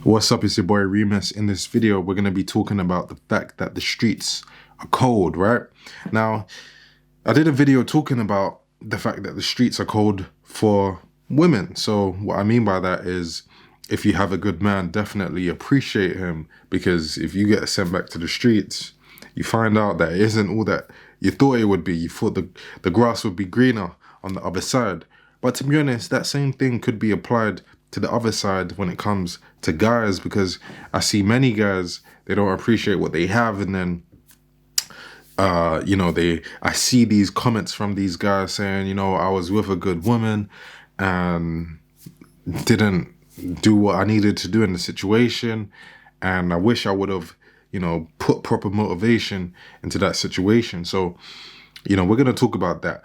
What's up, it's your boy Reemus. In this video, we're going to be talking about the fact that the streets are cold, right? Now, I did a video talking about the fact that the streets are cold for women. So what I mean by that is, if you have a good man, definitely appreciate him, because if you get sent back to the streets, you find out that it isn't all that you thought it would be. You thought the grass would be greener on the other side. But to be honest, that same thing could be applied to the other side when it comes to guys, because I see many guys, they don't appreciate what they have, and then I see these comments from these guys saying, I was with a good woman and didn't do what I needed to do in the situation, and I wish I would have, put proper motivation into that situation. So, we're gonna talk about that.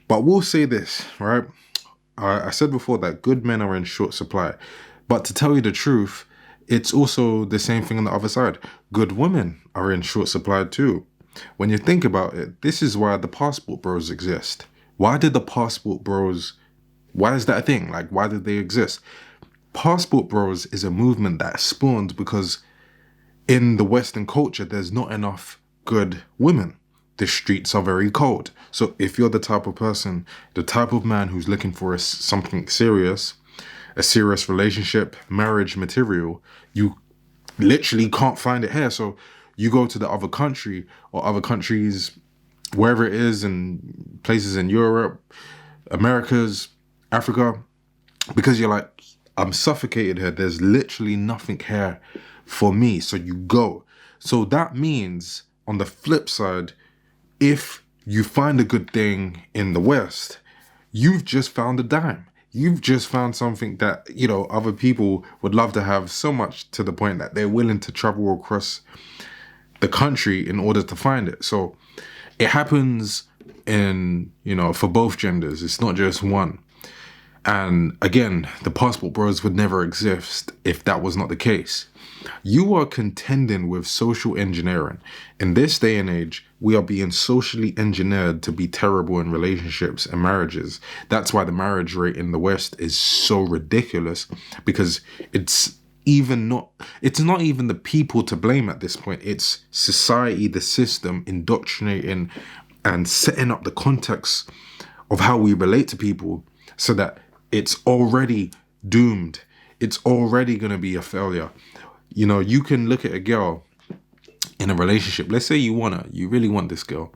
But we'll say this, right? I said before that good men are in short supply. But to tell you the truth, it's also the same thing on the other side. Good women are in short supply too. When you think about it, this is why the passport bros exist. Why is that a thing? Like, why did they exist? Passport bros is a movement that spawned because in the Western culture, there's not enough good women. The streets are very cold. So if you're the type of person, the type of man who's looking for something serious, a serious relationship, marriage material, you literally can't find it here. So you go to the other country or other countries, wherever it is, in places in Europe, Americas, Africa, because you're like, I'm suffocated here. There's literally nothing here for me. So you go. So that means on the flip side, if you find a good thing in the West, you've just found a dime. You've just found something that, other people would love to have, so much to the point that they're willing to travel across the country in order to find it. So it happens for both genders. It's not just one. And again, the passport bros would never exist if that was not the case. You are contending with social engineering. In this day and age, we are being socially engineered to be terrible in relationships and marriages. That's why the marriage rate in the West is so ridiculous, because it's not even the people to blame at this point. It's society, the system, indoctrinating and setting up the context of how we relate to people so that it's already doomed. It's already going to be a failure. You can look at a girl in a relationship. Let's say you really want this girl,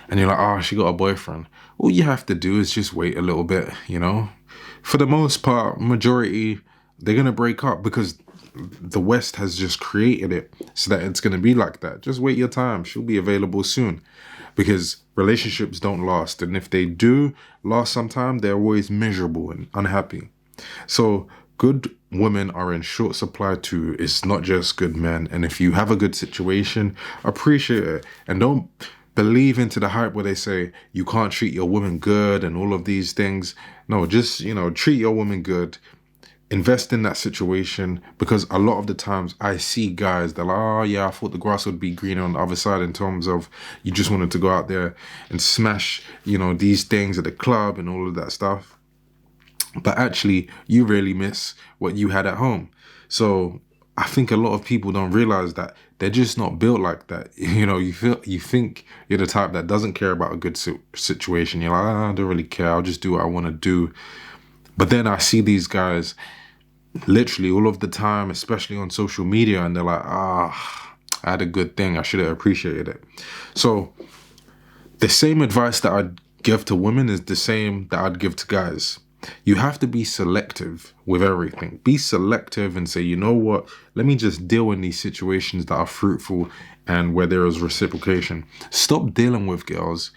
and you're like, she got a boyfriend. All you have to do is just wait a little bit, For the most part, majority, they're going to break up because the West has just created it so that it's going to be like that. Just wait your time. She'll be available soon, because relationships don't last. And if they do last some time, they're always miserable and unhappy. So good women are in short supply too. It's not just good men. And if you have a good situation, appreciate it. And don't believe into the hype where they say you can't treat your woman good and all of these things. No, just, treat your woman good. Invest in that situation, because a lot of the times I see guys that are like, I thought the grass would be greener on the other side, in terms of you just wanted to go out there and smash, these things at the club and all of that stuff. But actually, you really miss what you had at home. So I think a lot of people don't realize that they're just not built like that. You think you're the type that doesn't care about a good situation. You're like, I don't really care. I'll just do what I want to do. But then I see these guys literally all of the time, especially on social media, and they're like, I had a good thing. I should have appreciated it. So the same advice that I'd give to women is the same that I'd give to guys. You have to be selective with everything. Be selective and say, you know what? Let me just deal in these situations that are fruitful and where there is reciprocation. Stop dealing with girls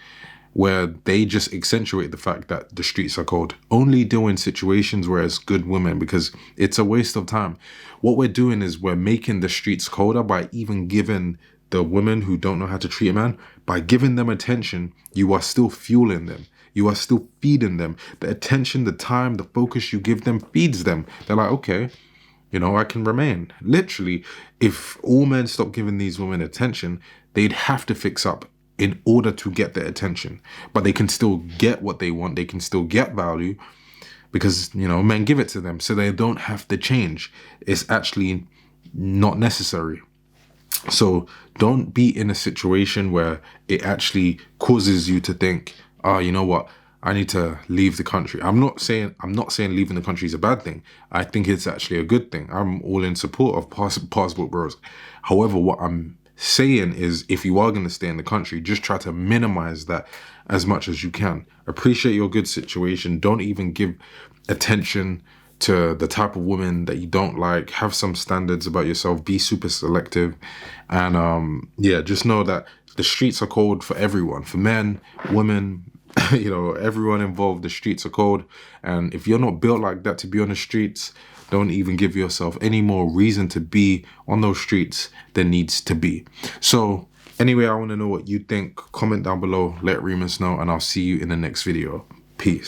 where they just accentuate the fact that the streets are cold. Only deal in situations where it's good women, because it's a waste of time. What we're doing is we're making the streets colder by even giving the women who don't know how to treat a man, by giving them attention. You are still fueling them. You are still feeding them. The attention, the time, the focus you give them feeds them. They're like, okay, I can remain. Literally, if all men stop giving these women attention, they'd have to fix up in order to get their attention. But they can still get what they want. They can still get value because, men give it to them. So they don't have to change. It's actually not necessary. So don't be in a situation where it actually causes you to think, oh, you know what? I need to leave the country. I'm not saying leaving the country is a bad thing. I think it's actually a good thing. I'm all in support of passport bros. However, what I'm saying is, if you are going to stay in the country, just try to minimize that as much as you can. Appreciate your good situation. Don't even give attention to the type of woman that you don't like. Have some standards about yourself. Be super selective. And yeah, just know that the streets are cold for everyone, for men, women, you know, everyone involved. The streets are cold. And if you're not built like that to be on the streets, don't even give yourself any more reason to be on those streets than needs to be. So anyway, I want to know what you think. Comment down below, let Reemus know, and I'll see you in the next video. Peace.